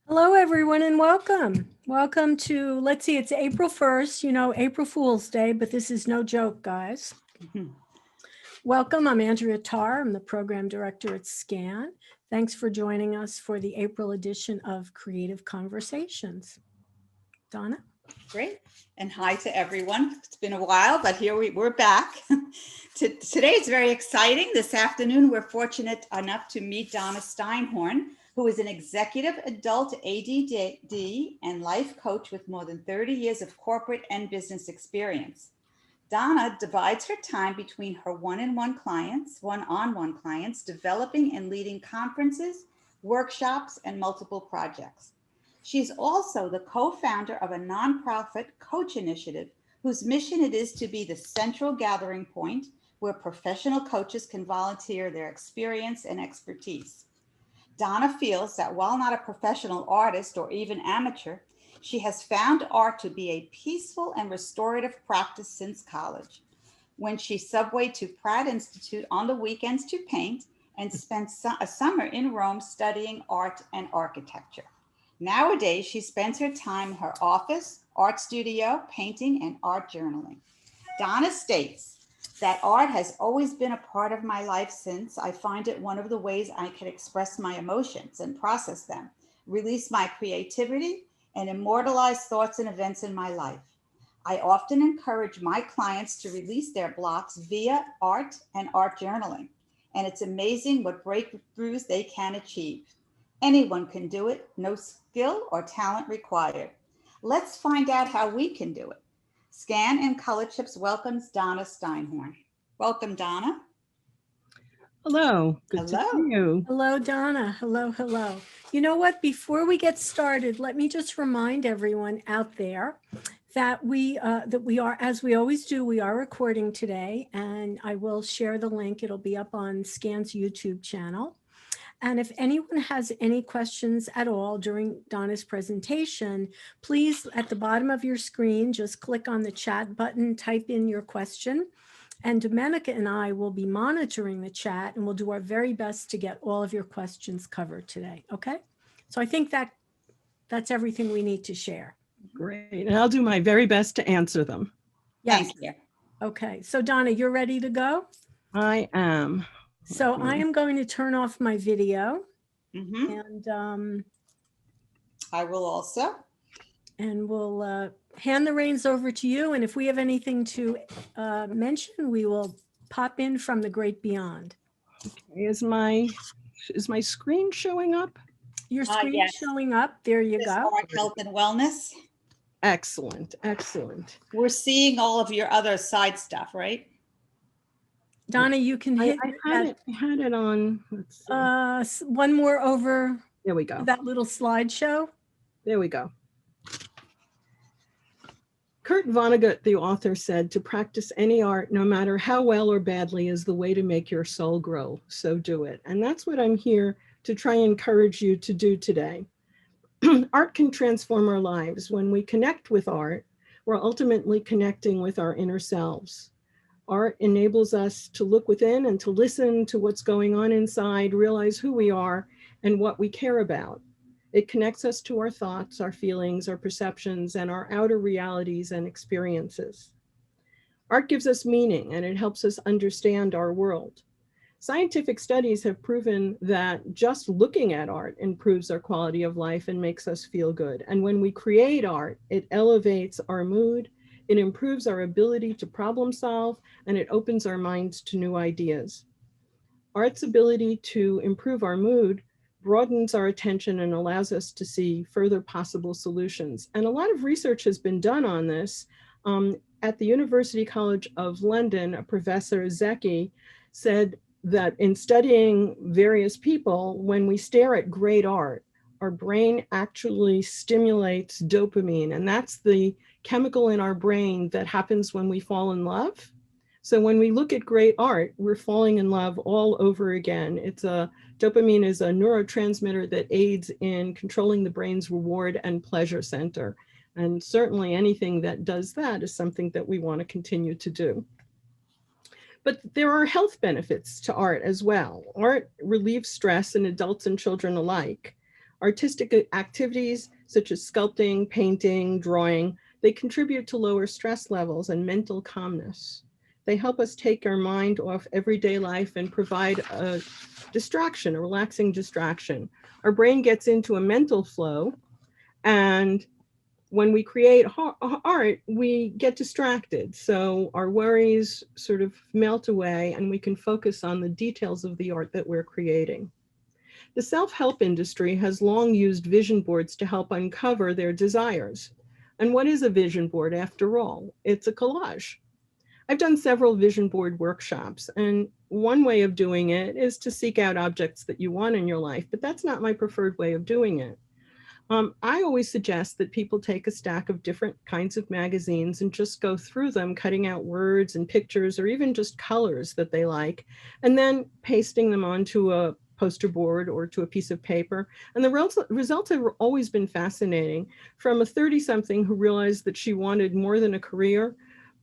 Hello, everyone, and welcome. Welcome to, let's see, it's April 1st, April Fool's Day, but this is no joke, guys. Welcome. I'm Andrea Tarr. I'm the program director at SCAN. Thanks for joining us for the April edition of Creative Conversations. Donna? Great. And hi to everyone. It's been a while, but here we're back. Today it's very exciting. This afternoon, we're fortunate enough to meet Donna Steinhorn, who is an executive adult ADD and life coach with more than 30 years of corporate and business experience. Donna divides her time between her one-on-one clients, developing and leading conferences, workshops, and multiple projects. She's also the co-founder of a nonprofit coach initiative whose mission it is to be the central gathering point where professional coaches can volunteer their experience and expertise. Donna feels that while not a professional artist or even amateur, she has found art to be a peaceful and restorative practice since college, when she subwayed to Pratt Institute on the weekends to paint and spent a summer in Rome studying art and architecture. Nowadays, she spends her time in her office, art studio, painting, and art journaling. Donna states that art has always been a part of my life since I find it one of the ways I can express my emotions and process them, release my creativity, and immortalize thoughts and events in my life. I often encourage my clients to release their blocks via art and art journaling, and it's amazing what breakthroughs they can achieve. Anyone can do it, no skill or talent required. Let's find out how we can do it. Scan and Color Chips welcomes Donna Steinhorn. Welcome, Donna. Hello. Good to see you. Hello, Donna. Hello, hello. You know what? Before we get started, let me just remind everyone out there that we are, as we always do, we are recording today, and I will share the link. It'll be up on SCAN's YouTube channel. And if anyone has any questions at all during Donna's presentation, please, at the bottom of your screen, just click on the chat button, type in your question, and Domenica and I will be monitoring the chat, and we'll do our very best to get all of your questions covered today, okay? So I think that's everything we need to share. Great, and I'll do my very best to answer them. Yes. Thank you. Okay, so Donna, you're ready to go? I am. So I am going to turn off my video, Mm-hmm. and I will also. And we'll hand the reins over to you. And if we have anything to mention, we will pop in from the great beyond. Okay. Is my screen showing up? Your screen yes. is showing up. There you go. Art, health, and wellness. Excellent, excellent. We're seeing all of your other side stuff, right? Donna, you can hit I had it on. Let's see. One more over. There we go. That little slideshow. There we go. Kurt Vonnegut, the author, said, to practice any art, no matter how well or badly, is the way to make your soul grow. So do it. And that's what I'm here to try and encourage you to do today. Art can transform our lives. When we connect with art, we're ultimately connecting with our inner selves. Art enables us to look within and to listen to what's going on inside, realize who we are and what we care about. It connects us to our thoughts, our feelings, our perceptions, and our outer realities and experiences. Art gives us meaning, and it helps us understand our world. Scientific studies have proven that just looking at art improves our quality of life and makes us feel good. And when we create art, it elevates our mood, it improves our ability to problem solve, and it opens our minds to new ideas. Art's ability to improve our mood broadens our attention and allows us to see further possible solutions. And a lot of research has been done on this. At the University College of London, Professor Zecchi said that in studying various people, when we stare at great art, our brain actually stimulates dopamine, and that's the chemical in our brain that happens when we fall in love. So when we look at great art, we're falling in love all over again. Dopamine is a neurotransmitter that aids in controlling the brain's reward and pleasure center. And certainly anything that does that is something that we want to continue to do. But there are health benefits to art as well. Art relieves stress in adults and children alike. Artistic activities such as sculpting, painting, drawing, they contribute to lower stress levels and mental calmness. They help us take our mind off everyday life and provide a distraction, a relaxing distraction. Our brain gets into a mental flow, and when we create art, we get distracted. So our worries sort of melt away and we can focus on the details of the art that we're creating. The self-help industry has long used vision boards to help uncover their desires. And what is a vision board after all? It's a collage. I've done several vision board workshops, and one way of doing it is to seek out objects that you want in your life, but that's not my preferred way of doing it. I always suggest that people take a stack of different kinds of magazines and just go through them, cutting out words and pictures or even just colors that they like, and then pasting them onto a poster board or to a piece of paper. And the results have always been fascinating. From a 30-something who realized that she wanted more than a career,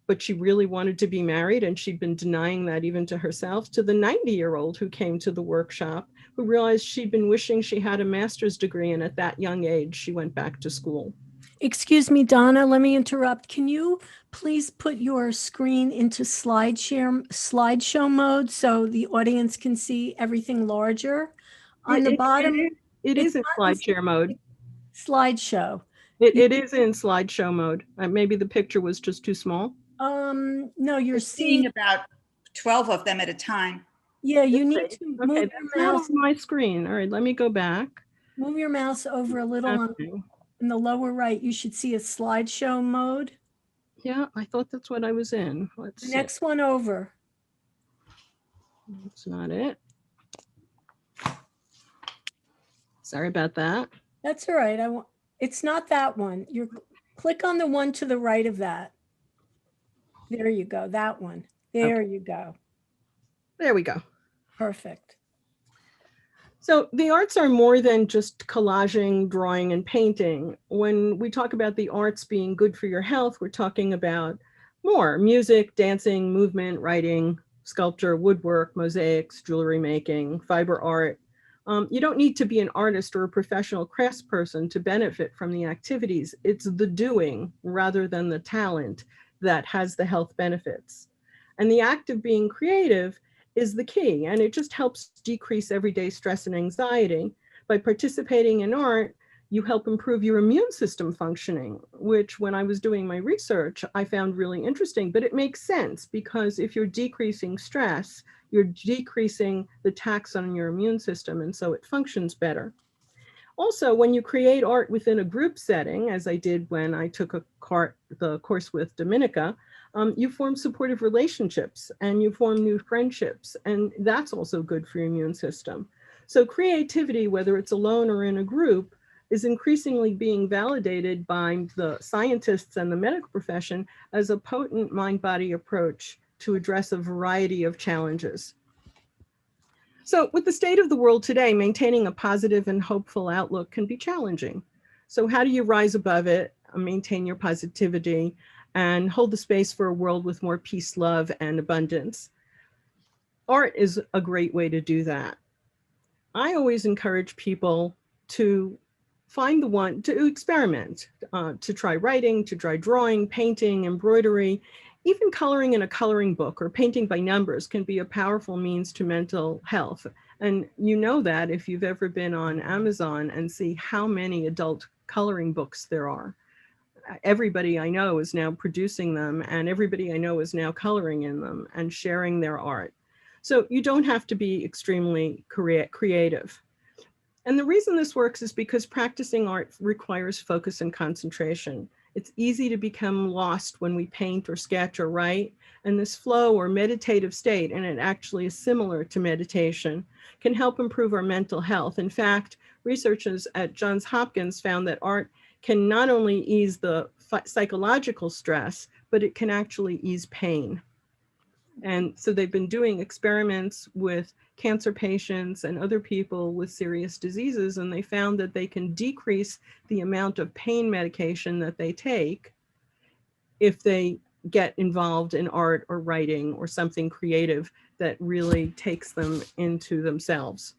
but she really wanted to be married and she'd been denying that even to herself, to the 90-year-old who came to the workshop who realized she'd been wishing she had a master's degree, and at that young age she went back to school. Excuse me, Donna, let me interrupt. Can you please put your screen into slideshow mode so the audience can see everything larger? On the bottom, It is in slideshare mode. Slideshow. It is in slideshow mode. Maybe the picture was just too small. No, you're seeing about 12 of them at a time. Yeah, you need to move Okay, your that's not mouse. on my screen. All right, let me go back. Move your mouse over a little in the lower right. You should see a slideshow mode. Yeah, I thought that's what I was in. Let's see. Next one over. That's not it. Sorry about that. That's all right. It's not that one. Click on the one to the right of that. There you go. That one. There you go. There we go. Perfect. So the arts are more than just collaging, drawing, and painting. When we talk about the arts being good for your health, we're talking about more: music, dancing, movement, writing, sculpture, woodwork, mosaics, jewelry making, fiber art. You don't need to be an artist or a professional craftsperson to benefit from the activities. It's the doing rather than the talent that has the health benefits. And the act of being creative is the key, and it just helps decrease everyday stress and anxiety. By participating in art, you help improve your immune system functioning, which when I was doing my research, I found really interesting, but it makes sense because if you're decreasing stress, you're decreasing the tax on your immune system, and so it functions better. Also, when you create art within a group setting, as I did when I took the course with Dominica, you form supportive relationships and you form new friendships, and that's also good for your immune system. So creativity, whether it's alone or in a group, is increasingly being validated by the scientists and the medical profession as a potent mind-body approach to address a variety of challenges. So with the state of the world today, maintaining a positive and hopeful outlook can be challenging. So how do you rise above it, maintain your positivity, and hold the space for a world with more peace, love, and abundance? Art is a great way to do that. I always encourage people to find the one, to experiment, to try writing, to try drawing, painting, embroidery. Even coloring in a coloring book or painting by numbers can be a powerful means to mental health. And you know that if you've ever been on Amazon and see how many adult coloring books there are. Everybody I know is now producing them, and everybody I know is now coloring in them and sharing their art. So you don't have to be extremely creative. And the reason this works is because practicing art requires focus and concentration. It's easy to become lost when we paint or sketch or write, and this flow or meditative state, and it actually is similar to meditation, can help improve our mental health. In fact, researchers at Johns Hopkins found that art can not only ease the psychological stress, but it can actually ease pain. And so they've been doing experiments with cancer patients and other people with serious diseases, and they found that they can decrease the amount of pain medication that they take if they get involved in art or writing or something creative that really takes them into themselves.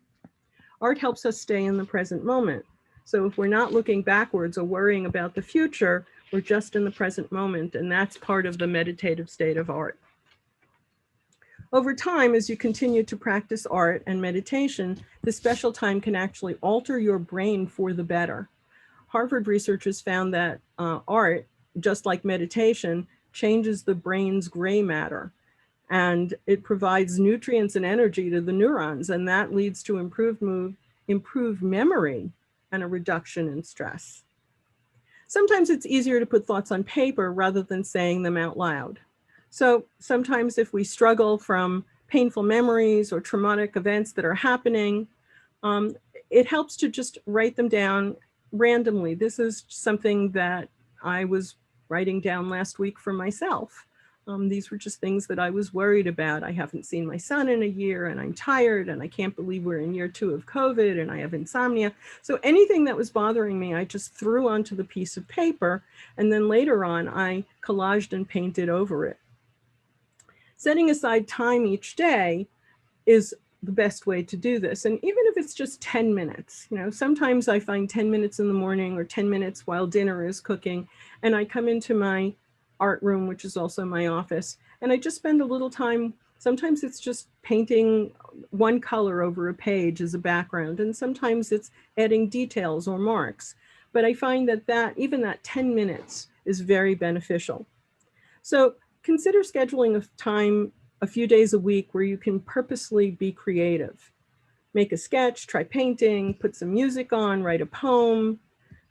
Art helps us stay in the present moment. So if we're not looking backwards or worrying about the future, we're just in the present moment, and that's part of the meditative state of art. Over time, as you continue to practice art and meditation, this special time can actually alter your brain for the better. Harvard researchers found that art, just like meditation, changes the brain's gray matter, and it provides nutrients and energy to the neurons, and that leads to improved memory and a reduction in stress. Sometimes it's easier to put thoughts on paper rather than saying them out loud. So sometimes if we struggle from painful memories or traumatic events that are happening, it helps to just write them down randomly. This is something that I was writing down last week for myself. These were just things that I was worried about. I haven't seen my son in a year, and I'm tired, and I can't believe we're in year 2 of COVID, and I have insomnia. So anything that was bothering me, I just threw onto the piece of paper, and then later on, I collaged and painted over it. Setting aside time each day is the best way to do this. And even if it's just 10 minutes, sometimes I find 10 minutes in the morning or 10 minutes while dinner is cooking, and I come into my art room, which is also my office, and I just spend a little time. Sometimes it's just painting one color over a page as a background, and sometimes it's adding details or marks. But I find that even that 10 minutes is very beneficial. So consider scheduling a time a few days a week where you can purposely be creative. Make a sketch, try painting, put some music on, write a poem.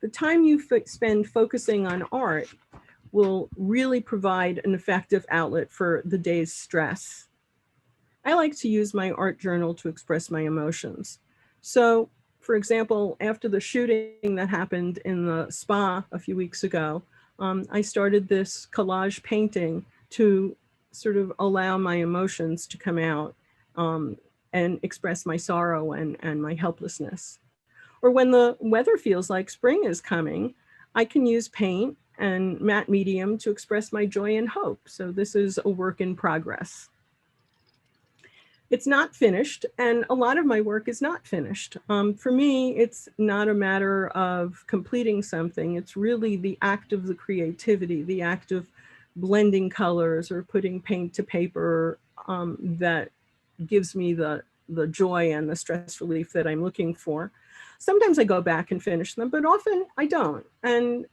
The time you spend focusing on art will really provide an effective outlet for the day's stress. I like to use my art journal to express my emotions. So, for example, after the shooting that happened in the spa a few weeks ago, I started this collage painting to sort of allow my emotions to come out and express my sorrow and my helplessness. Or when the weather feels like spring is coming, I can use paint and matte medium to express my joy and hope. So this is a work in progress. It's not finished, and a lot of my work is not finished. For me, it's not a matter of completing something. It's really the act of the creativity, the act of blending colors or putting paint to paper that gives me the joy and the stress relief that I'm looking for. Sometimes I go back and finish them, but often I don't. And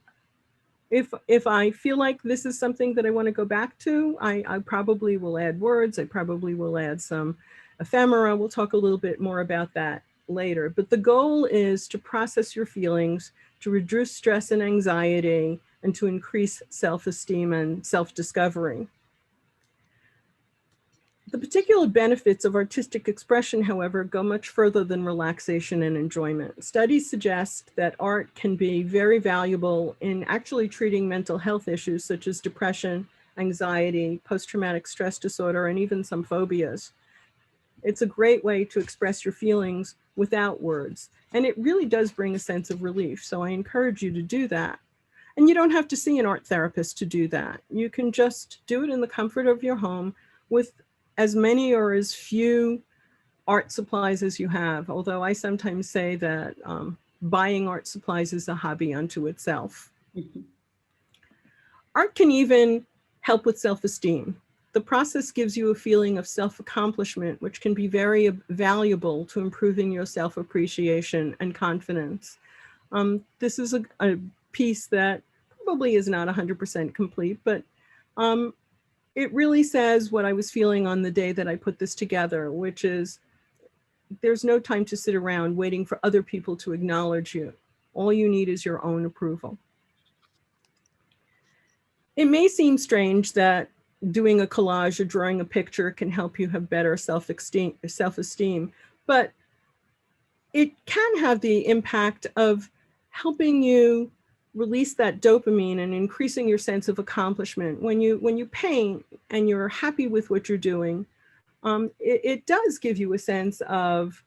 if I feel like this is something that I want to go back to, I probably will add words. I probably will add some ephemera. We'll talk a little bit more about that later. But the goal is to process your feelings, to reduce stress and anxiety, and to increase self-esteem and self-discovery. The particular benefits of artistic expression, however, go much further than relaxation and enjoyment. Studies suggest that art can be very valuable in actually treating mental health issues such as depression, anxiety, post-traumatic stress disorder, and even some phobias. It's a great way to express your feelings without words, and it really does bring a sense of relief. So I encourage you to do that. And you don't have to see an art therapist to do that. You can just do it in the comfort of your home with as many or as few art supplies as you have, although I sometimes say that buying art supplies is a hobby unto itself. Art can even help with self-esteem. The process gives you a feeling of self-accomplishment, which can be very valuable to improving your self-appreciation and confidence. This is a piece that probably is not 100% complete, but it really says what I was feeling on the day that I put this together, which is there's no time to sit around waiting for other people to acknowledge you. All you need is your own approval. It may seem strange that doing a collage or drawing a picture can help you have better self-esteem, but it can have the impact of helping you release that dopamine and increasing your sense of accomplishment. When you paint and you're happy with what you're doing, it does give you a sense of,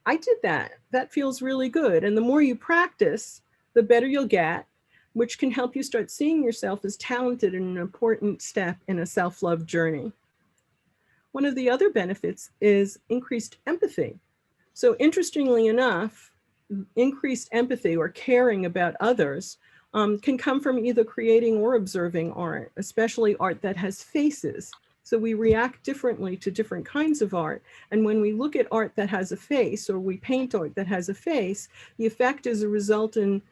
I did that. That feels really good. And the more you practice, the better you'll get, which can help you start seeing yourself as talented and an important step in a self-love journey. One of the other benefits is increased empathy. So interestingly enough, increased empathy or caring about others can come from either creating or observing art, especially art that has faces. So we react differently to different kinds of art. And when we look at art that has a face, or we paint art that has a face, the effect is a result in,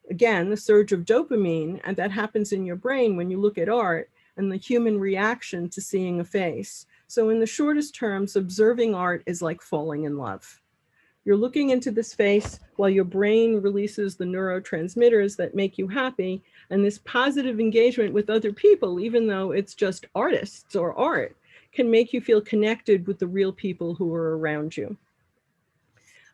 again, the surge of dopamine, and that happens in your brain when you look at art, and the human reaction to seeing a face. So in the shortest terms, observing art is like falling in love. You're looking into this face while your brain releases the neurotransmitters that make you happy. And this positive engagement with other people, even though it's just artists or art, can make you feel connected with the real people who are around you.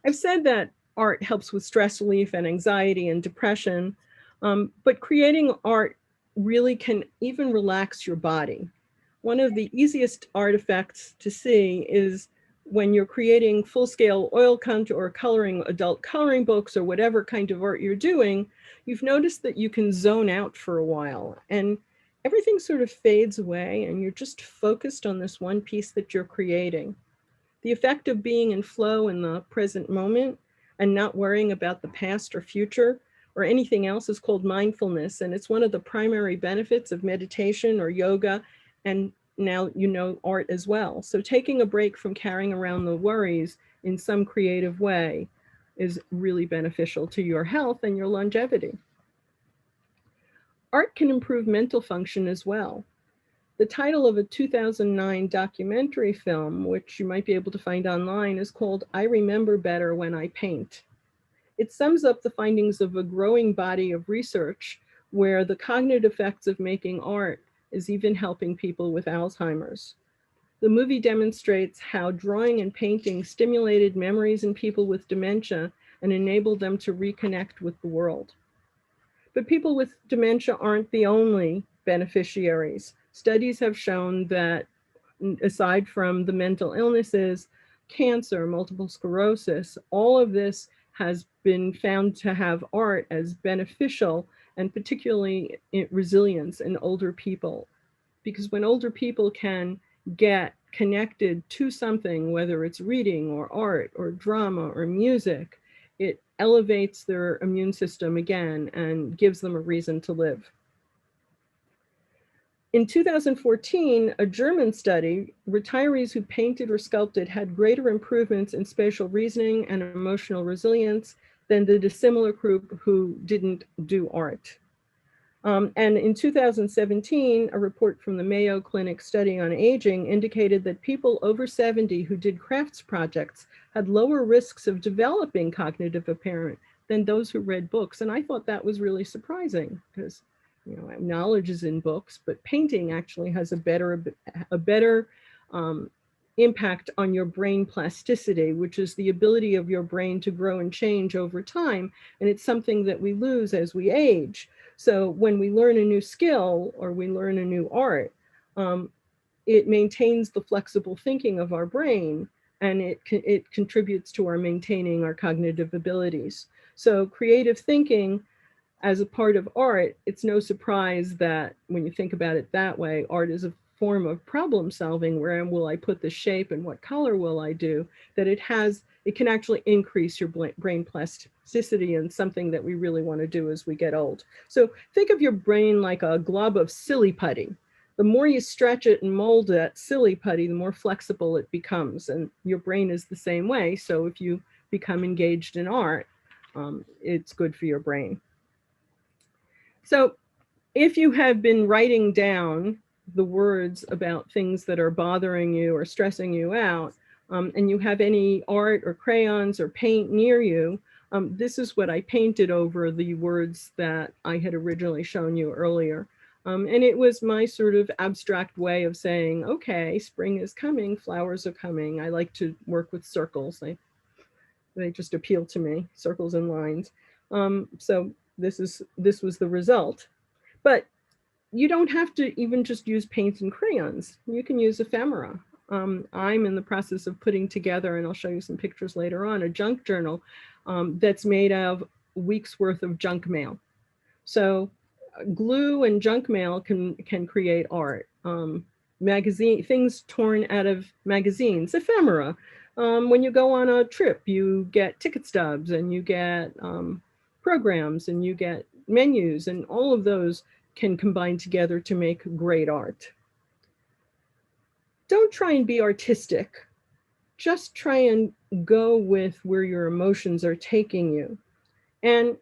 I've said that art helps with stress relief and anxiety and depression, but creating art really can even relax your body. One of the easiest artifacts to see is when you're creating full-scale oil contour or coloring, adult coloring books, or whatever kind of art you're doing, you've noticed that you can zone out for a while and everything sort of fades away and you're just focused on this one piece that you're creating. The effect of being in flow in the present moment and not worrying about the past or future or anything else is called mindfulness. And it's one of the primary benefits of meditation or yoga, and now you know art as well. So taking a break from carrying around the worries in some creative way is really beneficial to your health and your longevity. Art can improve mental function as well. The title of a 2009 documentary film, which you might be able to find online, is called I Remember Better When I Paint. It sums up the findings of a growing body of research where the cognitive effects of making art is even helping people with Alzheimer's. The movie demonstrates how drawing and painting stimulated memories in people with dementia and enabled them to reconnect with the world. But people with dementia aren't the only beneficiaries. Studies have shown that aside from the mental illnesses, cancer, multiple sclerosis, all of this has been found to have art as beneficial, and particularly resilience in older people. Because when older people can get connected to something, whether it's reading or art or drama or music, it elevates their immune system again and gives them a reason to live. In 2014, a German study, retirees who painted or sculpted had greater improvements in spatial reasoning and emotional resilience than the dissimilar group who didn't do art. And in 2017, a report from the Mayo Clinic study on aging indicated that people over 70 who did crafts projects had lower risks of developing cognitive impairment than those who read books. And I thought that was really surprising because, you know, knowledge is in books, but painting actually has a better impact on your brain plasticity, which is the ability of your brain to grow and change over time. And it's something that we lose as we age. So when we learn a new skill or we learn a new art, it maintains the flexible thinking of our brain, and it contributes to our maintaining our cognitive abilities. So creative thinking as a part of art, it's no surprise that when you think about it that way, art is a form of problem solving. Where will I put the shape and what color will I do? That it can actually increase your brain plasticity, and something that we really want to do as we get old. So think of your brain like a glob of silly putty. The more you stretch it and mold that silly putty, the more flexible it becomes. And your brain is the same way. So if you become engaged in art, it's good for your brain. So if you have been writing down the words about things that are bothering you or stressing you out, and you have any art or crayons or paint near you, this is what I painted over the words that I had originally shown you earlier. And it was my sort of abstract way of saying, okay, spring is coming, flowers are coming. I like to work with circles. They just appeal to me, circles and lines. So this was the result. But you don't have to even just use paints and crayons. You can use ephemera. I'm in the process of putting together, and I'll show you some pictures later on, a junk journal that's made of a week's worth of junk mail. So glue and junk mail can create art. Things torn out of magazines, ephemera, When you go on a trip, you get ticket stubs and you get programs and you get menus, and all of those can combine together to make great art. Don't try and be artistic. Just try and go with where your emotions are taking you. And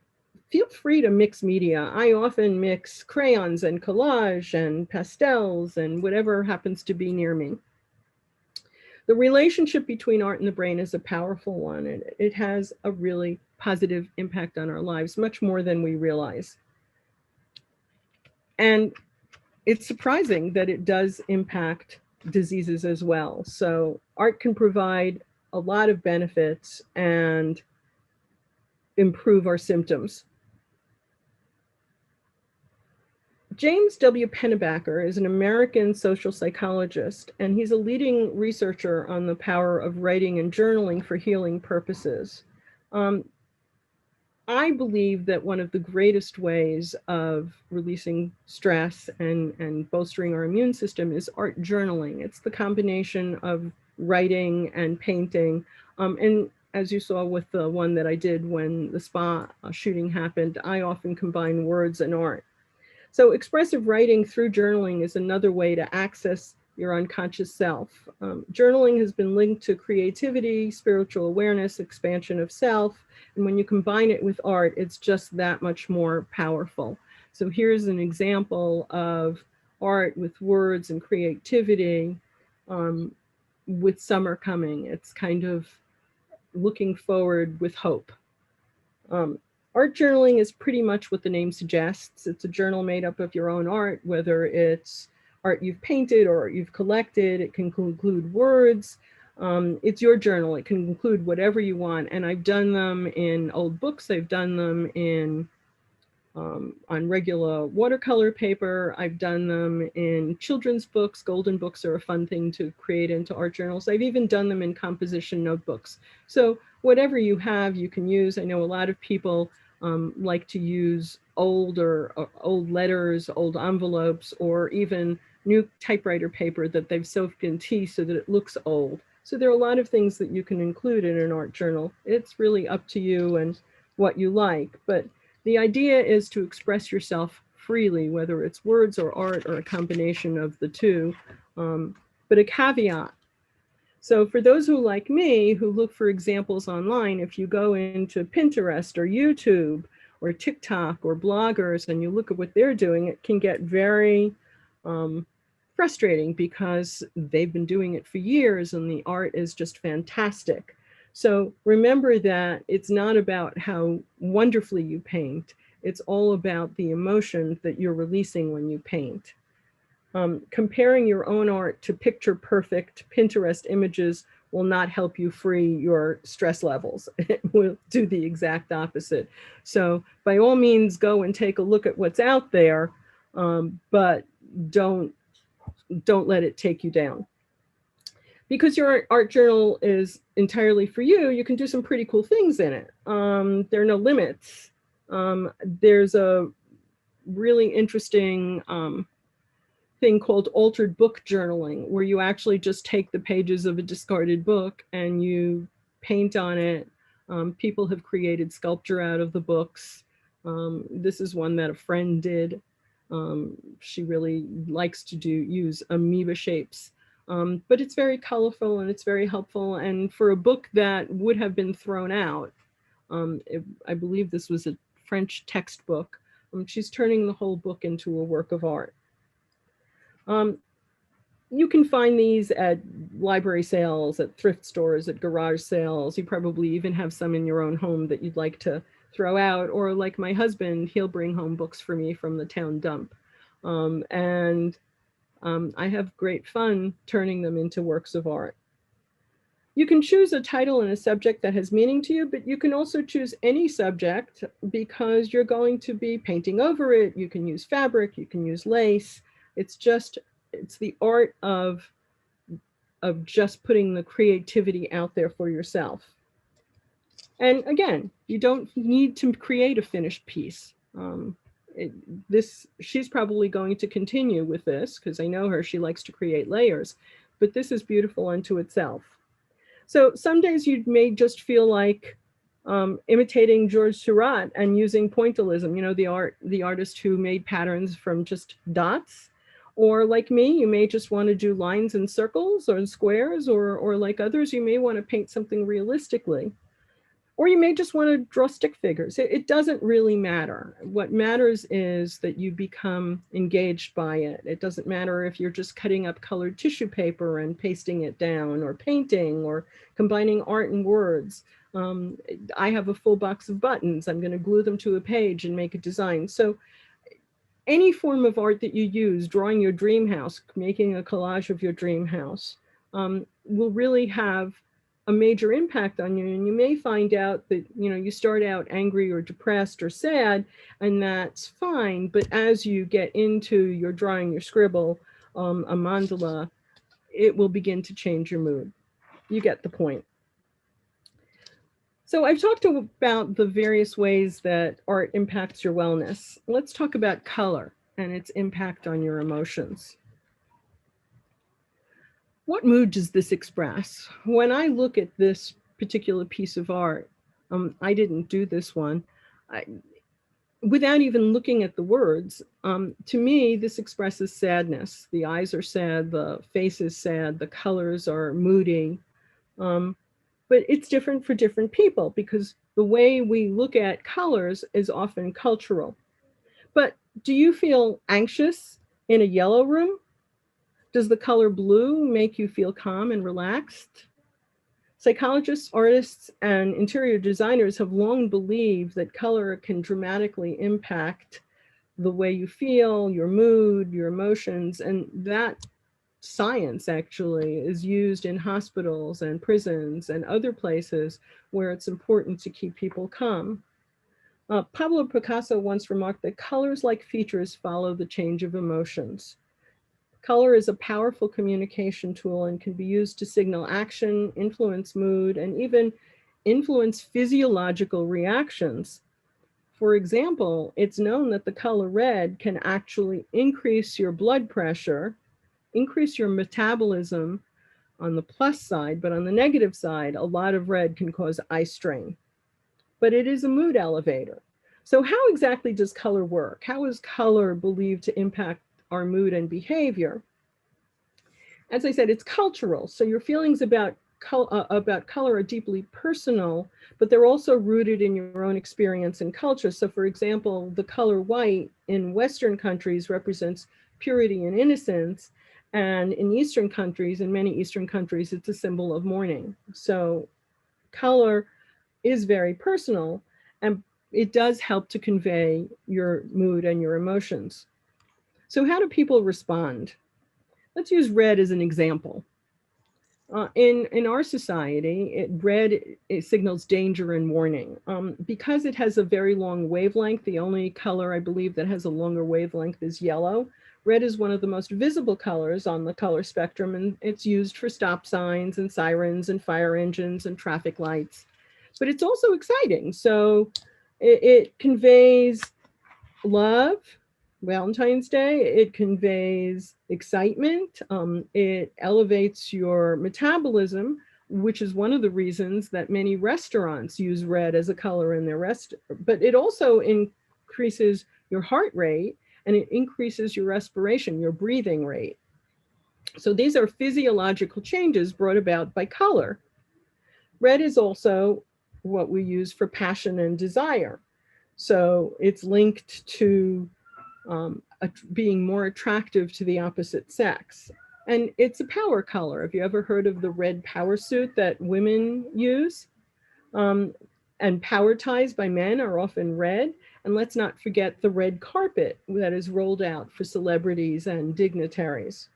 feel free to mix media. I often mix crayons and collage and pastels and whatever happens to be near me. The relationship between art and the brain is a powerful one. And it has a really positive impact on our lives, much more than we realize. And it's surprising that it does impact diseases as well. So art can provide a lot of benefits and improve our symptoms. James W. Pennebaker is an American social psychologist, and he's a leading researcher on the power of writing and journaling for healing purposes. I believe that one of the greatest ways of releasing stress and bolstering our immune system is art journaling. It's the combination of writing and painting. And as you saw with the one that I did when the spa shooting happened, I often combine words and art. So expressive writing through journaling is another way to access your unconscious self. Journaling has been linked to creativity, spiritual awareness, expansion of self. And when you combine it with art, it's just that much more powerful. So here's an example of art with words and creativity with summer coming. It's kind of looking forward with hope. Art journaling is pretty much what the name suggests. It's a journal made up of your own art, whether it's art you've painted or art you've collected. It can include words. It's your journal. It can include whatever you want. And I've done them in old books. I've done them in on regular watercolor paper. I've done them in children's books. Golden books are a fun thing to create into art journals. I've even done them in composition notebooks. So whatever you have, you can use. I know a lot of people like to use old letters, old envelopes, or even new typewriter paper that they've soaked in tea so that it looks old. So there are a lot of things that you can include in an art journal. It's really up to you and what you like. But the idea is to express yourself freely, whether it's words or art or a combination of the two. But a caveat. So for those who, like me, who look for examples online, if you go into Pinterest or YouTube or TikTok or bloggers and you look at what they're doing, it can get very frustrating because they've been doing it for years and the art is just fantastic. So remember that it's not about how wonderfully you paint. It's all about the emotion that you're releasing when you paint. Comparing your own art to picture perfect Pinterest images will not help you free your stress levels. It will do the exact opposite. So by all means, go and take a look at what's out there, but don't let it take you down. Because your art journal is entirely for you, you can do some pretty cool things in it. There are no limits. There's a really interesting thing called altered book journaling, where you actually just take the pages of a discarded book and you paint on it. People have created sculpture out of the books. This is one that a friend did. She really likes to use amoeba shapes. But it's very colorful and it's very helpful. And for a book that would have been thrown out, I believe this was a French textbook, she's turning the whole book into a work of art. You can find these at library sales, at thrift stores, at garage sales. You probably even have some in your own home that you'd like to throw out, or like my husband, he'll bring home books for me from the town dump. I have great fun turning them into works of art. You can choose a title and a subject that has meaning to you, but you can also choose any subject because you're going to be painting over it. You can use fabric, you can use lace. It's the art of just putting the creativity out there for yourself. And again, you don't need to create a finished piece. She's probably going to continue with this because I know her, she likes to create layers, but this is beautiful unto itself. So some days you may just feel like imitating George Seurat and using pointillism, you know, the artist who made patterns from just dots. Or like me, you may just want to do lines and circles or squares, or like others, you may want to paint something realistically. Or you may just want to draw stick figures. It doesn't really matter. What matters is that you become engaged by it. It doesn't matter if you're just cutting up colored tissue paper and pasting it down, or painting, or combining art and words. I have a full box of buttons. I'm going to glue them to a page and make a design. So any form of art that you use, drawing your dream house, making a collage of your dream house, will really have a major impact on you. And you may find out that, you know, you start out angry or depressed or sad, and that's fine. But as you get into your drawing, your scribble, a mandala, it will begin to change your mood. You get the point. So I've talked about the various ways that art impacts your wellness. Let's talk about color and its impact on your emotions. What mood does this express? When I look at this particular piece of art, I didn't do this one, without even looking at the words, to me, this expresses sadness. The eyes are sad, the face is sad, the colors are moody. But it's different for different people because the way we look at colors is often cultural. But do you feel anxious in a yellow room? Does the color blue make you feel calm and relaxed? Psychologists, artists, and interior designers have long believed that color can dramatically impact the way you feel, your mood, your emotions, and that science actually is used in hospitals and prisons and other places where it's important to keep people calm. Pablo Picasso once remarked that colors, like features, follow the change of emotions. Color is a powerful communication tool and can be used to signal action, influence mood, and even influence physiological reactions. For example, it's known that the color red can actually increase your blood pressure, increase your metabolism on the plus side, but on the negative side, a lot of red can cause eye strain. But it is a mood elevator. So how exactly does color work? How is color believed to impact our mood and behavior? As I said, it's cultural. So your feelings about color are deeply personal, but they're also rooted in your own experience and culture. So for example, the color white in Western countries represents purity and innocence. And in Eastern countries, in many Eastern countries, it's a symbol of mourning. So color is very personal, and it does help to convey your mood and your emotions. So how do people respond? Let's use red as an example. In our society, red signals danger and warning. Because it has a very long wavelength, the only color I believe that has a longer wavelength is yellow. Red is one of the most visible colors on the color spectrum, and it's used for stop signs and sirens and fire engines and traffic lights. But it's also exciting. So it conveys love, Valentine's Day, it conveys excitement, it elevates your metabolism, which is one of the reasons that many restaurants use red as a color in their but it also increases your heart rate and it increases your respiration, your breathing rate. So these are physiological changes brought about by color. Red is also what we use for passion and desire. So it's linked to being more attractive to the opposite sex. And it's a power color. Have you ever heard of the red power suit that women use? And power ties by men are often red. And let's not forget the red carpet that is rolled out for celebrities and dignitaries.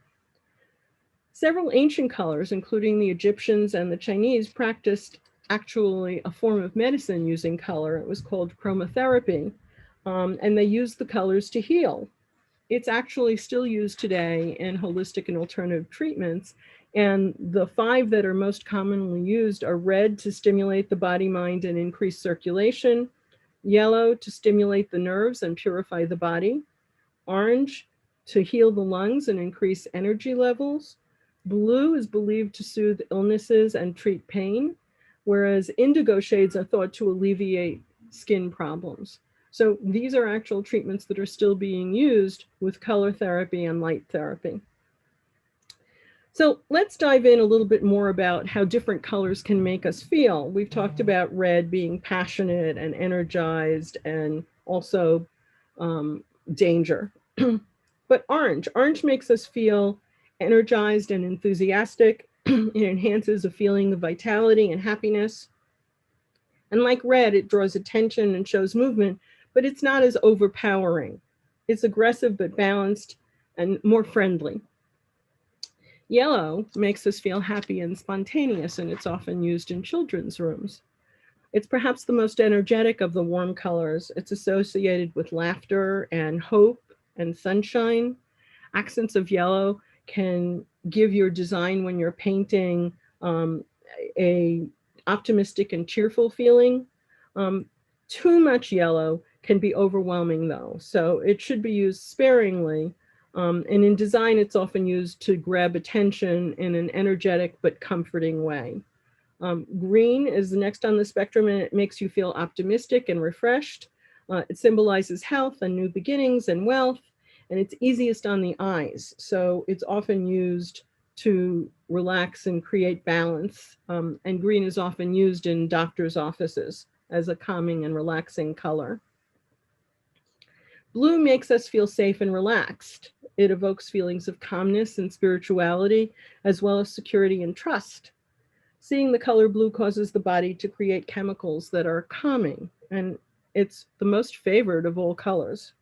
Several ancient colors, including the Egyptians and the Chinese, practiced actually a form of medicine using color. It was called chromotherapy. And they used the colors to heal. It's actually still used today in holistic and alternative treatments. And the 5 that are most commonly used are red to stimulate the body, mind, and increase circulation, yellow to stimulate the nerves and purify the body, orange to heal the lungs and increase energy levels, Blue is believed to soothe illnesses and treat pain, whereas indigo shades are thought to alleviate skin problems. So these are actual treatments that are still being used with color therapy and light therapy. So let's dive in a little bit more about how different colors can make us feel. We've talked about red being passionate and energized and also danger. But orange makes us feel energized and enthusiastic. It enhances a feeling of vitality and happiness. And like red, it draws attention and shows movement, but it's not as overpowering. It's aggressive but balanced and more friendly. Yellow makes us feel happy and spontaneous, and it's often used in children's rooms. It's perhaps the most energetic of the warm colors. It's associated with laughter and hope and sunshine. Accents of yellow can give your design when you're painting a optimistic and cheerful feeling. Too much yellow can be overwhelming though, so it should be used sparingly. And in design, it's often used to grab attention in an energetic but comforting way. Green is the next on the spectrum, and it makes you feel optimistic and refreshed. It symbolizes health and new beginnings and wealth, and it's easiest on the eyes. So it's often used to relax and create balance. And green is often used in doctors' offices as a calming and relaxing color. Blue makes us feel safe and relaxed. It evokes feelings of calmness and spirituality, as well as security and trust. Seeing the color blue causes the body to create chemicals that are calming, and it's the most favored of all colors.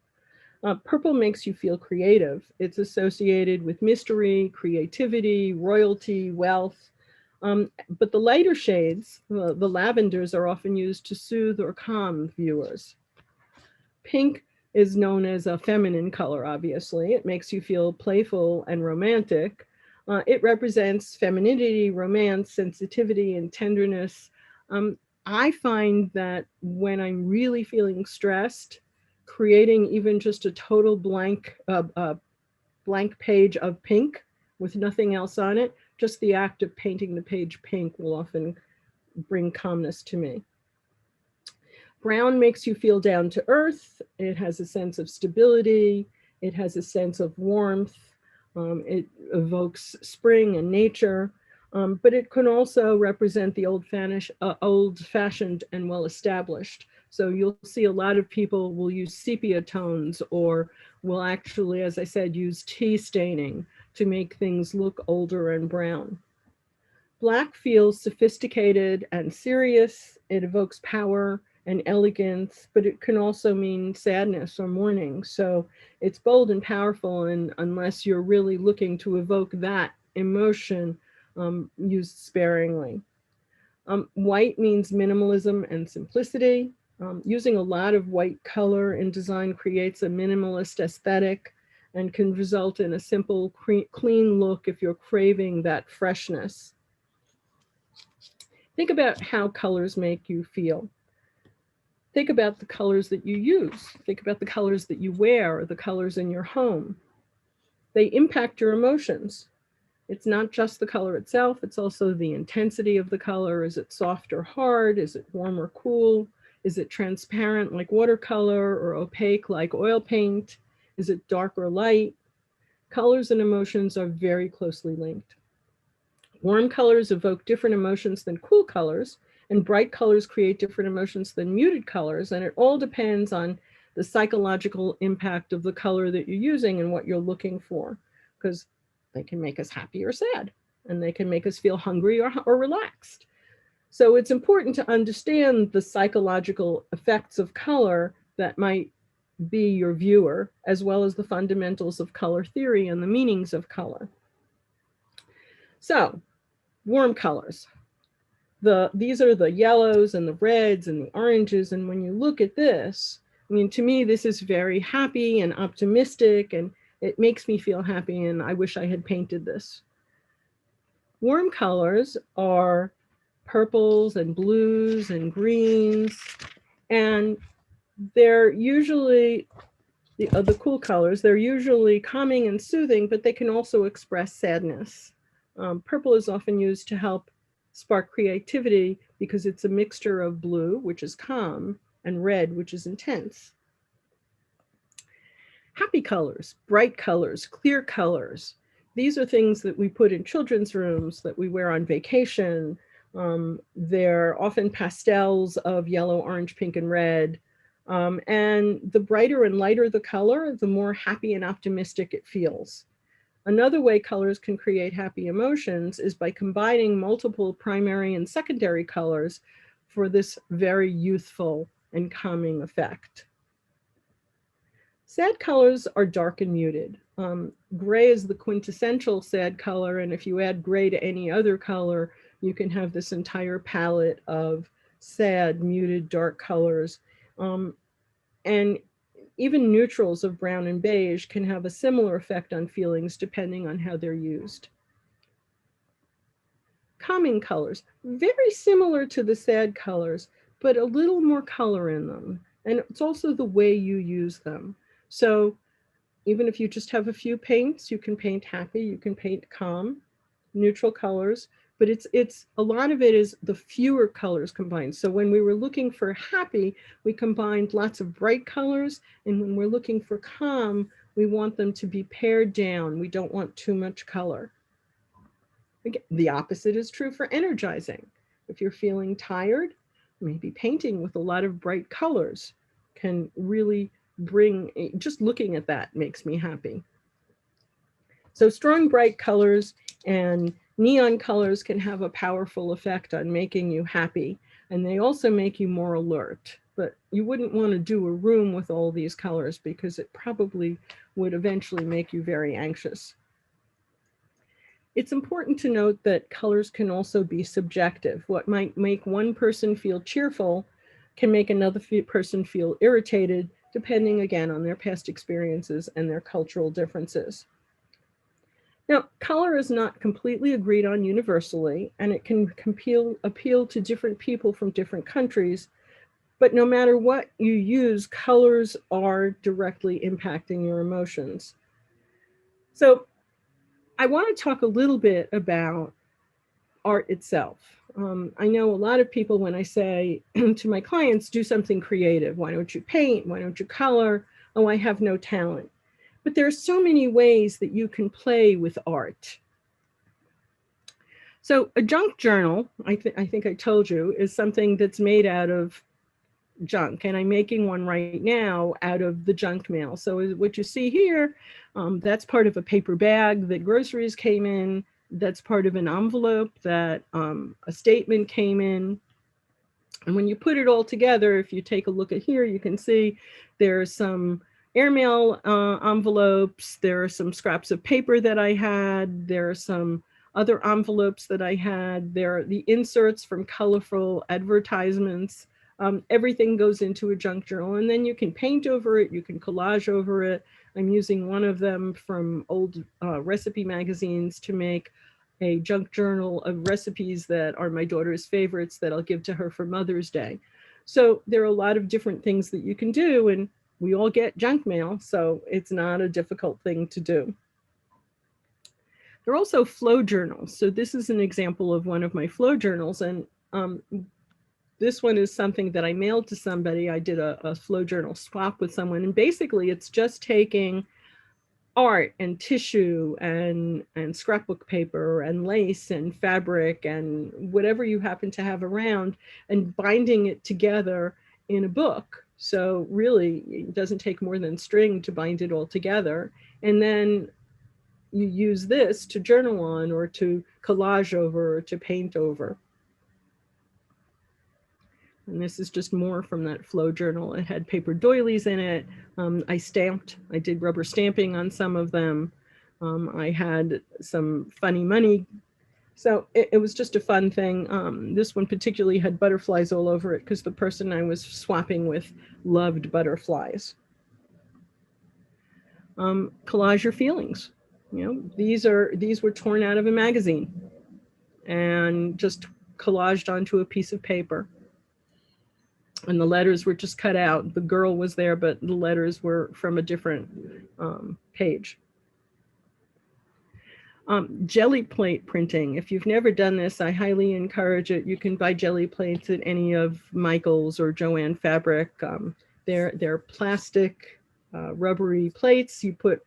Purple makes you feel creative. It's associated with mystery, creativity, royalty, wealth. But the lighter shades, the lavenders, are often used to soothe or calm viewers. Pink is known as a feminine color, obviously. It makes you feel playful and romantic. It represents femininity, romance, sensitivity, and tenderness. I find that when I'm really feeling stressed, creating even just a total blank page of pink with nothing else on it, just the act of painting the page pink will often bring calmness to me. Brown makes you feel down to earth. It has a sense of stability. It has a sense of warmth. It evokes spring and nature, but it can also represent the old-fashioned and well-established. So you'll see a lot of people will use sepia tones or will actually, as I said, use tea staining to make things look older and brown. Black feels sophisticated and serious. It evokes power and elegance, but it can also mean sadness or mourning. So it's bold and powerful, and unless you're really looking to evoke that emotion, used sparingly. White means minimalism and simplicity. Using a lot of white color in design creates a minimalist aesthetic and can result in a simple, clean look if you're craving that freshness. Think about how colors make you feel. Think about the colors that you use. Think about the colors that you wear or the colors in your home. They impact your emotions. It's not just the color itself, it's also the intensity of the color. Is it soft or hard? Is it warm or cool? Is it transparent like watercolor or opaque like oil paint? Is it dark or light? Colors and emotions are very closely linked. Warm colors evoke different emotions than cool colors, and bright colors create different emotions than muted colors, and it all depends on the psychological impact of the color that you're using and what you're looking for, because they can make us happy or sad, and they can make us feel hungry or relaxed. So it's important to understand the psychological effects of color that might be your viewer, as well as the fundamentals of color theory and the meanings of color. So, warm colors. These are the yellows and the reds and the oranges, and when you look at this, I mean, to me, this is very happy and optimistic, and it makes me feel happy, and I wish I had painted this. Warm colors are purples and blues and greens, and they're usually, the cool colors, they're usually calming and soothing, but they can also express sadness. Purple is often used to help spark creativity because it's a mixture of blue, which is calm, and red, which is intense. Happy colors, bright colors, clear colors. These are things that we put in children's rooms, that we wear on vacation. They're often pastels of yellow, orange, pink, and red. And the brighter and lighter the color, the more happy and optimistic it feels. Another way colors can create happy emotions is by combining multiple primary and secondary colors for this very youthful and calming effect. Sad colors are dark and muted. Gray is the quintessential sad color, and if you add gray to any other color, you can have this entire palette of sad, muted, dark colors. And even neutrals of brown and beige can have a similar effect on feelings depending on how they're used. Calming colors, very similar to the sad colors, but a little more color in them. And it's also the way you use them. So even if you just have a few paints, you can paint happy, you can paint calm, neutral colors, but it's a lot of it is the fewer colors combined. So when we were looking for happy, we combined lots of bright colors, and when we're looking for calm, we want them to be pared down. We don't want too much color. Again, the opposite is true for energizing. If you're feeling tired, maybe painting with a lot of bright colors can really bring, just looking at that makes me happy. So strong, bright colors and neon colors can have a powerful effect on making you happy, and they also make you more alert. But you wouldn't want to do a room with all these colors because it probably would eventually make you very anxious. It's important to note that colors can also be subjective. What might make one person feel cheerful can make another person feel irritated, depending again on their past experiences and their cultural differences. Now, color is not completely agreed on universally, and it can appeal to different people from different countries, but no matter what you use, colors are directly impacting your emotions. So I want to talk a little bit about art itself. I know a lot of people, when I say to my clients, do something creative. Why don't you paint? Why don't you color? Oh, I have no talent. But there are so many ways that you can play with art. So a junk journal, I think I told you, is something that's made out of junk. And I'm making one right now out of the junk mail. So what you see here, that's part of a paper bag that groceries came in. That's part of an envelope that a statement came in. And when you put it all together, if you take a look at here, you can see there's some airmail envelopes. There are some scraps of paper that I had. There are some other envelopes that I had. There are the inserts from colorful advertisements. Everything goes into a junk journal, and then you can paint over it. You can collage over it. I'm using one of them from old recipe magazines to make a junk journal of recipes that are my daughter's favorites that I'll give to her for Mother's Day. So there are a lot of different things that you can do, and we all get junk mail, so it's not a difficult thing to do. There are also flow journals. So this is an example of one of my flow journals, and this one is something that I mailed to somebody. I did a flow journal swap with someone, and basically it's just taking art and tissue and scrapbook paper and lace and fabric and whatever you happen to have around and binding it together in a book. So really it doesn't take more than string to bind it all together. And then you use this to journal on or to collage over or to paint over. And this is just more from that flow journal. It had paper doilies in it. I did rubber stamping on some of them. I had some funny money. So it was just a fun thing. This one particularly had butterflies all over it because the person I was swapping with loved butterflies. Collage your feelings. You know, these were torn out of a magazine and just collaged onto a piece of paper. And the letters were just cut out. The girl was there, but the letters were from a different page. Jelly plate printing. If you've never done this, I highly encourage it. You can buy jelly plates at any of Michael's or Joann Fabric. They're plastic, rubbery plates. You put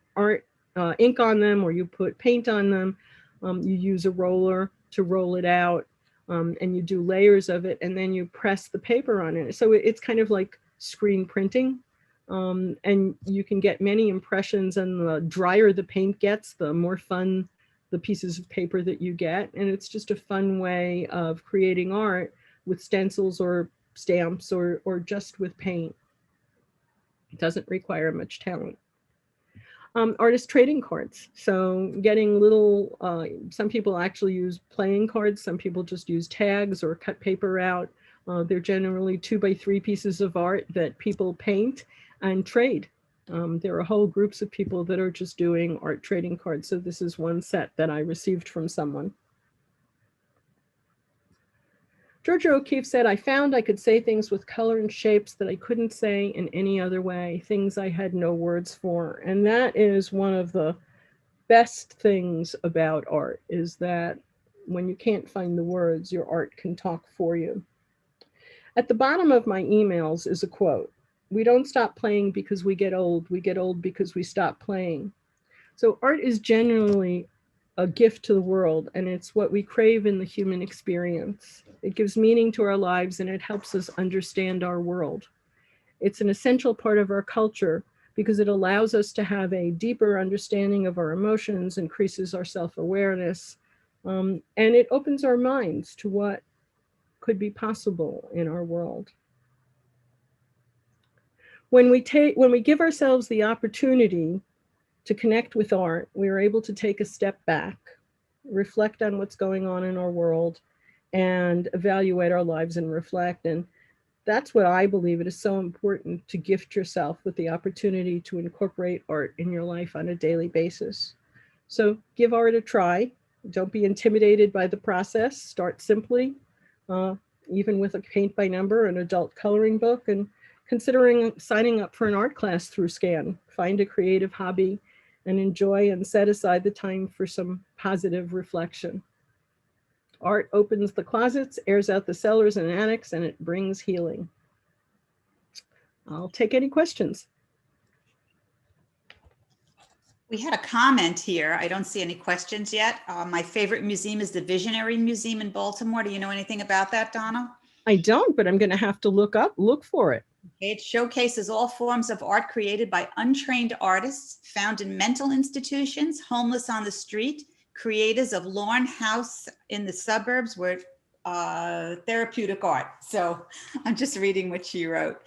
ink on them, or you put paint on them. You use a roller to roll it out, and you do layers of it, and then you press the paper on it. So it's kind of like screen printing. And you can get many impressions, and the drier the paint gets, the more fun the pieces of paper that you get. And it's just a fun way of creating art with stencils or stamps or just with paint. It doesn't require much talent. Artist trading cards. So getting little, some people actually use playing cards. Some people just use tags or cut paper out. They're generally 2x3 pieces of art that people paint and trade. There are whole groups of people that are just doing art trading cards. So this is one set that I received from someone. Georgia O'Keeffe said, I found I could say things with color and shapes that I couldn't say in any other way, things I had no words for. And that is one of the best things about art, is that when you can't find the words, your art can talk for you. At the bottom of my emails is a quote. We don't stop playing because we get old. We get old because we stop playing. So art is genuinely a gift to the world, and it's what we crave in the human experience. It gives meaning to our lives, and it helps us understand our world. It's an essential part of our culture because it allows us to have a deeper understanding of our emotions, increases our self-awareness, and it opens our minds to what could be possible in our world. When we give ourselves the opportunity to connect with art, we are able to take a step back, reflect on what's going on in our world, and evaluate our lives and reflect. And that's what I believe. It is so important to gift yourself with the opportunity to incorporate art in your life on a daily basis. So give art a try. Don't be intimidated by the process. Start simply, even with a paint by number, an adult coloring book, and considering signing up for an art class through SCAN. Find a creative hobby and enjoy, and set aside the time for some positive reflection. Art opens the closets, airs out the cellars and attics, and it brings healing. I'll take any questions. We had a comment here. I don't see any questions yet. My favorite museum is the Visionary Museum in Baltimore. Do you know anything about that, Donna? I don't, but I'm going to have to look for it. It showcases all forms of art created by untrained artists found in mental institutions, homeless on the street, creators of Lorne House in the suburbs, where therapeutic art. So I'm just reading what she wrote.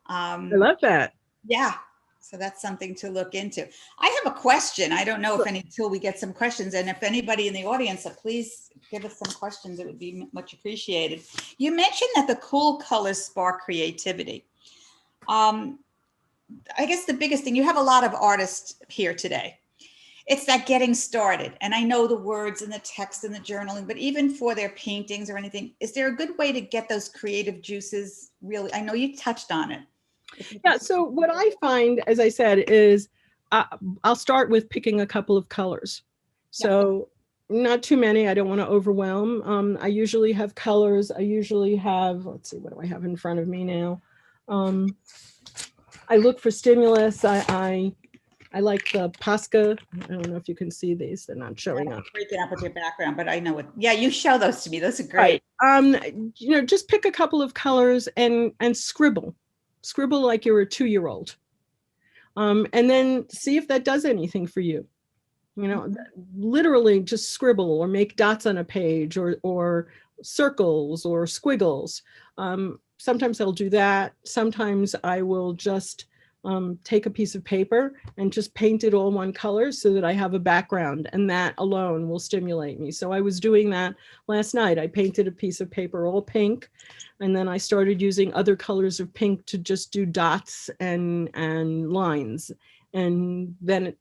I love that. Yeah. So that's something to look into. I have a question. I don't know if until we get some questions, and if anybody in the audience, please give us some questions. It would be much appreciated. You mentioned that the cool colors spark creativity. I guess the biggest thing, you have a lot of artists here today. It's that getting started. And I know the words and the text and the journaling, but even for their paintings or anything, is there a good way to get those creative juices really? I know you touched on it. Yeah, so what I find, as I said, is I'll start with picking a couple of colors. So not too many, I don't want to overwhelm. I usually have colors. I usually have, let's see, what do I have in front of me now? I look for stimulus. I like the Posca. I don't know if you can see these. They're not showing up. Breaking up with your background, but I know what. Yeah, you show those to me. Those are great. Right. You know, just pick a couple of colors and scribble. Scribble like you're a 2-year-old. And then see if that does anything for you. You know, literally just scribble or make dots on a page or circles or squiggles. Sometimes I'll do that. Sometimes I will just take a piece of paper and just paint it all one color so that I have a background, and that alone will stimulate me. So I was doing that last night. I painted a piece of paper all pink, and then I started using other colors of pink to just do dots and lines. And then it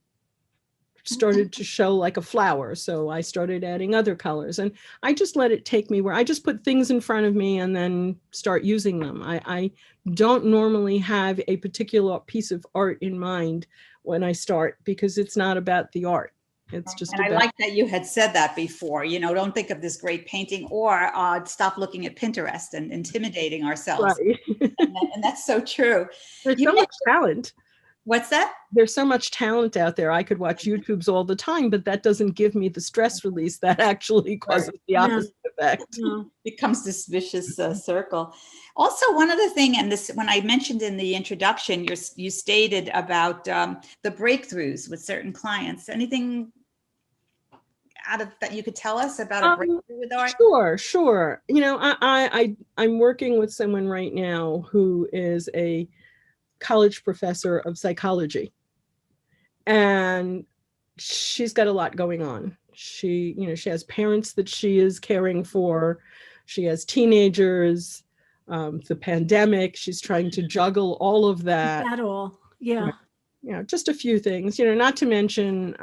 started to show like a flower. So I started adding other colors, and I just let it take me where I just put things in front of me and then start using them. I don't normally have a particular piece of art in mind when I start, because it's not about the art. It's just And I about like that you had said that before, don't think of this great painting or stop looking at Pinterest and intimidating ourselves. right. And that's so true. There's You so much mentioned, talent. what's that? There's so much talent out there. I could watch YouTubes all the time, but that doesn't give me the stress release that actually causes the No, opposite effect. no. Becomes this vicious circle. Also, one other thing, and this, when I mentioned in the introduction, you stated about the breakthroughs with certain clients. Anything out of that you could tell us about a breakthrough with art? Sure. I'm working with someone right now who is a college professor of psychology, and she's got a lot going on. She has parents that she is caring for. She has teenagers, the pandemic. She's trying to juggle all of that. At all. Yeah. Just a few things, not to mention,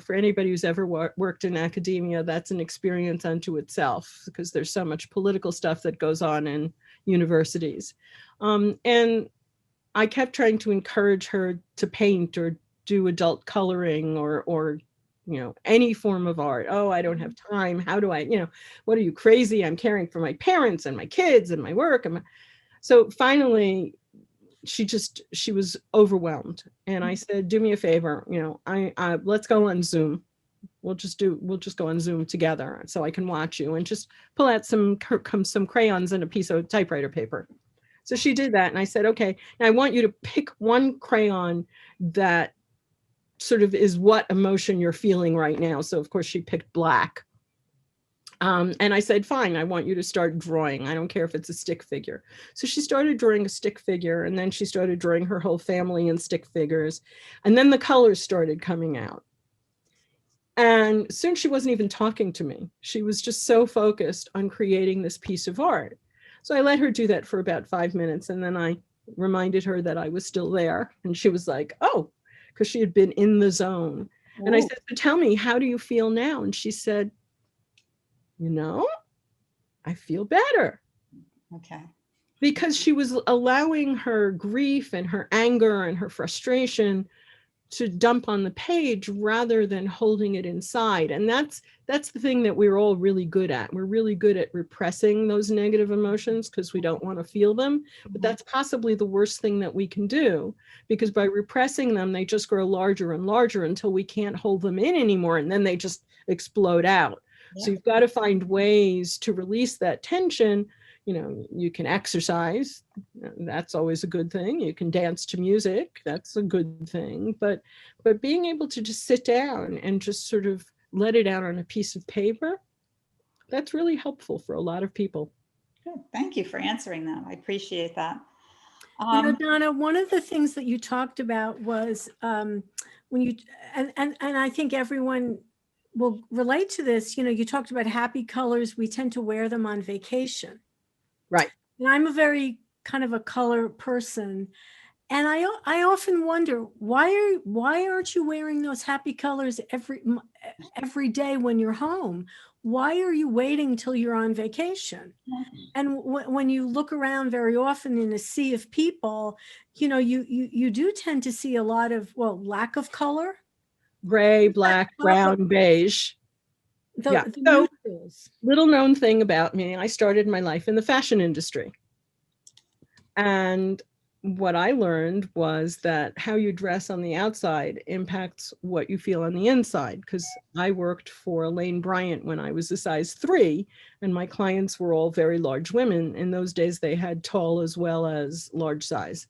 for anybody who's ever worked in academia, that's an experience unto itself, because there's so much political stuff that goes on in universities. And I kept trying to encourage her to paint or do adult coloring or any form of art. Oh, I don't have time. How do I, what are you, crazy? I'm caring for my parents and my kids and my work. So finally, she was overwhelmed. And I said, do me a favor, I let's go on Zoom. We'll just go on Zoom together so I can watch you, and just pull out some crayons and a piece of typewriter paper. So she did that. And I said, okay, now I want you to pick one crayon that sort of is what emotion you're feeling right now. So of course she picked black. And I said, fine, I want you to start drawing. I don't care if it's a stick figure. So she started drawing a stick figure, and then she started drawing her whole family in stick figures. And then the colors started coming out. And soon she wasn't even talking to me. She was just so focused on creating this piece of art. So I let her do that for about 5 minutes. And then I reminded her that I was still there. And she was like, oh, because she had been in the zone. Ooh. And I said, so tell me, how do you feel now? And she said, I feel better. Okay. Because she was allowing her grief and her anger and her frustration to dump on the page rather than holding it inside. And that's the thing that we're all really good at. We're really good at repressing those negative emotions because we don't want to feel them. But that's possibly the worst thing that we can do, because by repressing them, they just grow larger and larger until we can't hold them in anymore. And then they just explode out. Yeah. So you've got to find ways to release that tension. You can exercise. That's always a good thing. You can dance to music. That's a good thing. But being able to just sit down and just sort of let it out on a piece of paper, that's really helpful for a lot of people. Good. Thank you for answering that. I appreciate that. Donna, one of the things that you talked about was when you, and I think everyone will relate to this, you talked about happy colors. We tend to wear them on vacation. Right. And I'm a very kind of a color person. And I often wonder, why aren't you wearing those happy colors every day when you're home? Why are you waiting till you're on vacation? And when you look around very often in a sea of people, you do tend to see a lot of, lack of color. Gray, black, brown, beige. So, little known thing about me, I started my life in the fashion industry. And what I learned was that how you dress on the outside impacts what you feel on the inside. Because I worked for Elaine Bryant when I was a size 3, and my clients were all very large women. In those days, they had tall as well as large size.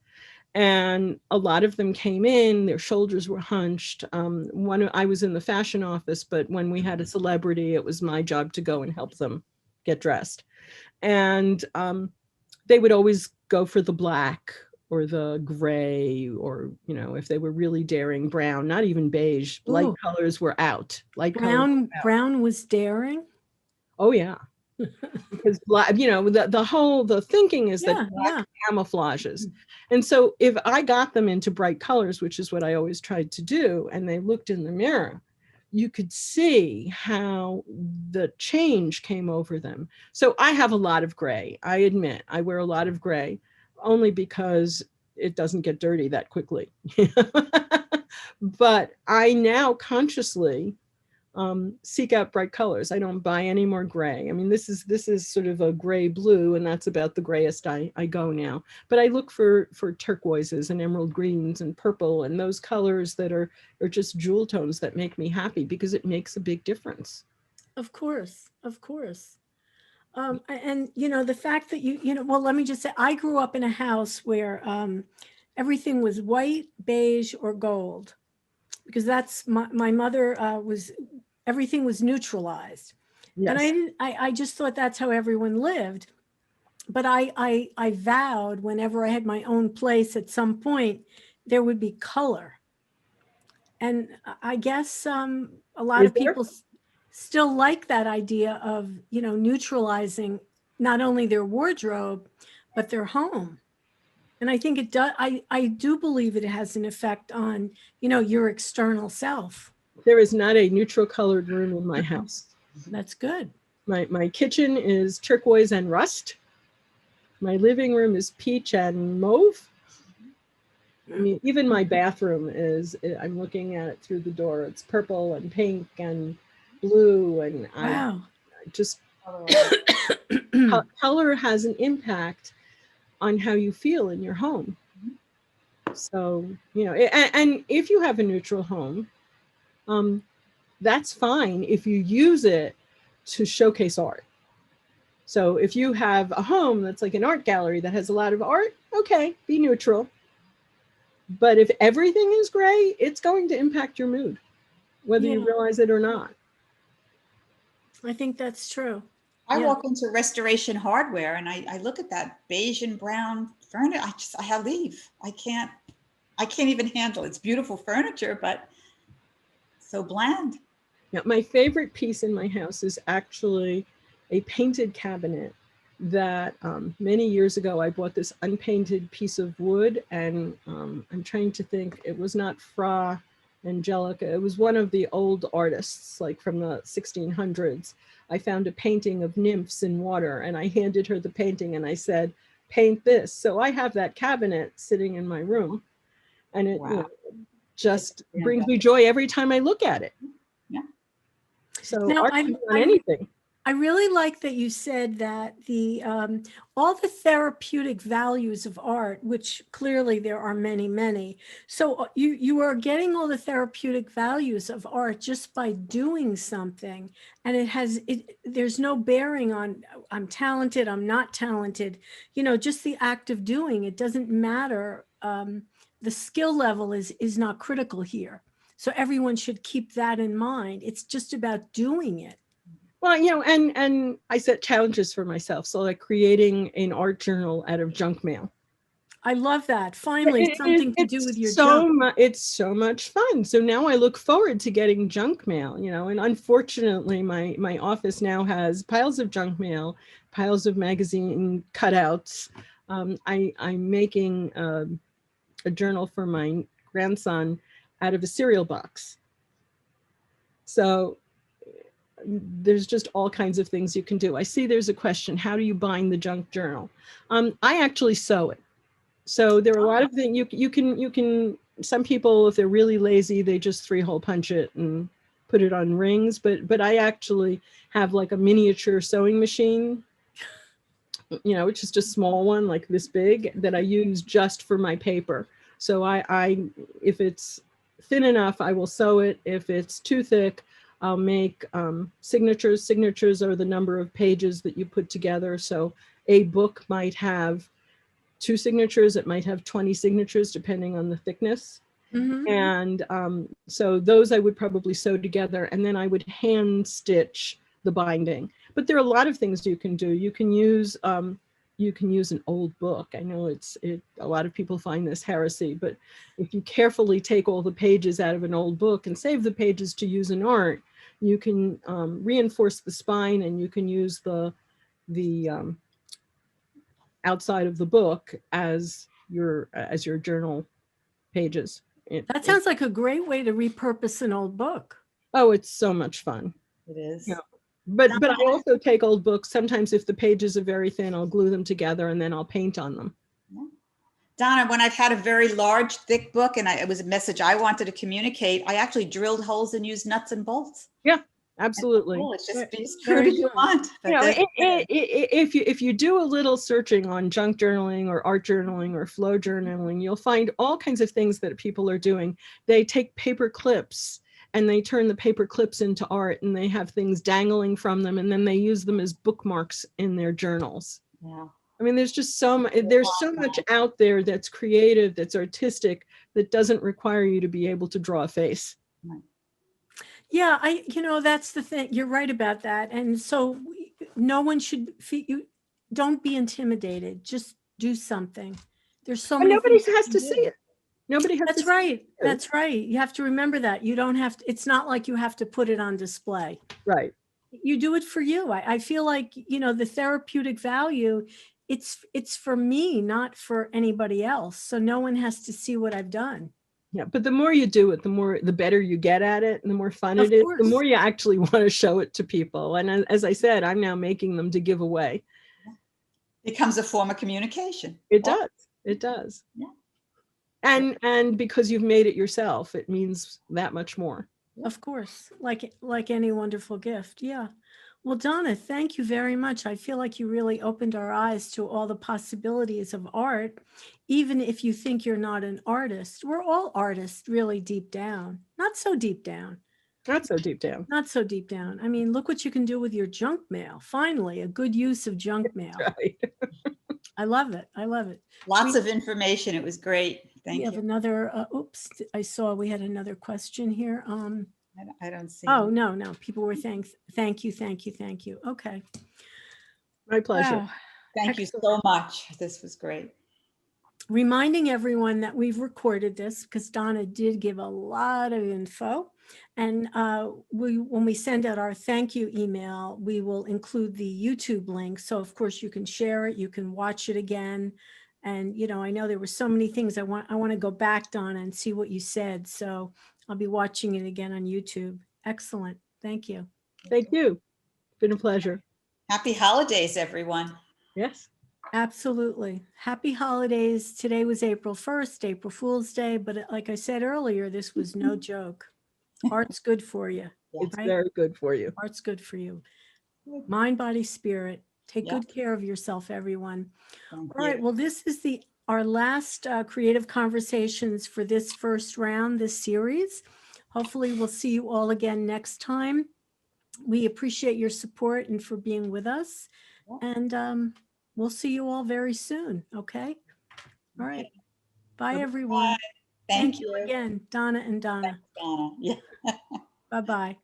And a lot of them came in, their shoulders were hunched. I was in the fashion office, but when we had a celebrity, it was my job to go and help them get dressed. And they would always go for the black or the gray, or, if they were really daring, brown, not even beige. Ooh. Light colors were out. Brown was daring? Oh, yeah. Because black, the thinking is that black camouflages. And so if I got them into bright colors, which is what I always tried to do, and they looked in the mirror, you could see how the change came over them. So I have a lot of gray. I admit I wear a lot of gray, only because it doesn't get dirty that quickly. But I now consciously seek out bright colors. I don't buy any more gray. I mean, this is sort of a gray blue, and that's about the grayest I go now. But I look for turquoises and emerald greens and purple and those colors that are just jewel tones that make me happy, because it makes a big difference. Of course, of course. And you know, the fact that you know, well, let me just say, I grew up in a house where everything was white, beige, or gold, because that's my mother was, everything was neutralized. And Yes. I just thought that's how everyone lived. But I vowed whenever I had my own place at some point, there would be color. And I guess a lot Is of there? people still like that idea of, you know, neutralizing not only their wardrobe, but their home. And I think it does, I do believe it has an effect on, you know, your external self. There is not a neutral colored room in my house. That's good. My kitchen is turquoise and rust. My living room is peach and mauve. I mean, even my bathroom is, I'm looking at it through the door. It's purple and pink and blue. And I Wow. just, color has an impact on how you feel in your home. So, you know, and if you have a neutral home, that's fine if you use it to showcase art. So if you have a home that's like an art gallery that has a lot of art, okay, be neutral. But if everything is gray, it's going to impact your mood, whether you Yeah, realize it or not. I think that's true. I Yeah. walk into Restoration Hardware and I look at that beige and brown furniture. I leave. I can't even handle it. It's beautiful furniture, but so bland. Now, my favorite piece in my house is actually a painted cabinet that many years ago I bought this unpainted piece of wood, and I'm trying to think, it was not Fra Angelica, it was one of the old artists, like from the 1600s. I found a painting of nymphs in water, and I handed her the painting and I said, paint this. So I have that cabinet sitting in my room, and it, Wow. you know, just brings me joy every time I look at it. Yeah. So Now, art can be on anything. I really like that you said that the all the therapeutic values of art, which clearly there are many, many. So you are getting all the therapeutic values of art just by doing something, and there's no bearing on I'm talented, I'm not talented. You know, just the act of doing it doesn't matter. The skill level is not critical here. So everyone should keep that in mind. It's just about doing it. Well, you know, and I set challenges for myself. So like creating an art journal out of junk mail. I love that. Finally, something to do with your so junk. it's so much fun. So now I look forward to getting junk mail, you know, and unfortunately my office now has piles of junk mail, piles of magazine cutouts. I'm making a journal for my grandson out of a cereal box. So there's just all kinds of things you can do. I see there's a question, how do you bind the junk journal? I actually sew it. So there are a lot of things you can, some people, if they're really lazy, they just 3-hole punch it and put it on rings. But I actually have like a miniature sewing machine, you know, which is just a small one, like this big, that I use just for my paper. So I if it's thin enough, I will sew it. If it's too thick, I'll make signatures. Signatures are the number of pages that you put together. So a book might have 2 signatures. It might have 20 signatures, depending on the thickness. Mm-hmm. And so those I would probably sew together, and then I would hand stitch the binding. But there are a lot of things you can do. You can use an old book. I know a lot of people find this heresy, but if you carefully take all the pages out of an old book and save the pages to use in art, you can reinforce the spine, and you can use the outside of the book as your journal pages. That sounds like a great way to repurpose an old book. Oh, it's so much fun. It is. Yeah. But I also take old books. Sometimes if the pages are very thin, I'll glue them together and then I'll paint on them. Yeah. Donna, when I've had a very large, thick book and it was a message I wanted to communicate, I actually drilled holes and used nuts and bolts. Yeah, absolutely. Cool. It's just be as Very true as you good. want. You know, if you do a little searching on junk journaling or art journaling or flow journaling, you'll find all kinds of things that people are doing. They take paper clips and they turn the paper clips into art, and they have things dangling from them, and then they use them as bookmarks in their journals. Yeah. I mean, there's just so much out there that's creative, that's artistic, that doesn't require you to be able to draw a face. Yeah, that's the thing. You're right about that. And so no one should you don't be intimidated. Just do something. There's so And many nobody things you has can to do. see it. Nobody has to That's see right. it. That's right. You have to remember that. You don't have to, it's not like you have to put it on display. Right. You do it for you. I feel like, the therapeutic value, it's for me, not for anybody else. So no one has to see what I've done. Yeah, but the more you do it, the better you get at it, and the more fun Of it is, course. the more you actually want to show it to people. And as I said, I'm now making them to give away. Becomes a form of communication. It does. It does. Yeah. And because you've made it yourself, it means that much more. Of course, like any wonderful gift. Yeah. Well, Donna, thank you very much. I feel like you really opened our eyes to all the possibilities of art, even if you think you're not an artist. We're all artists, really deep down. Not so deep down. Not so deep down. Not so deep down. I mean, look what you can do with your junk mail. Finally, a good use of junk mail. Right. I love it. I love it. Lots of information. It was great. Thank We have you. another, oops, I saw we had another question here. I don't see. Oh, no. People were thank you. Okay. My pleasure. Wow. Thank you so much. This was great. Reminding everyone that we've recorded this because Donna did give a lot of info. And when we send out our thank you email, we will include the YouTube link. So of course you can share it, you can watch it again. And I know there were so many things I want to go back, Donna, and see what you said. So I'll be watching it again on YouTube. Excellent. Thank you. Thank you. Been a pleasure. Happy holidays, everyone. Yes. Absolutely. Happy holidays. Today was April 1st, April Fool's Day. But like I said earlier, this was no joke. Art's good for you. It's right? very good for you. Art's good for you. Mind, body, spirit. Take good care of yourself, everyone. All right. Well, this is our last creative conversations for this first round, this series. Hopefully we'll see you all again next time. We appreciate your support and for being with us. And we'll see you all very soon. Okay. All right. Bye, everyone. Thank you again, Donna and Donna. Thanks, Donna. Yeah. Bye-bye.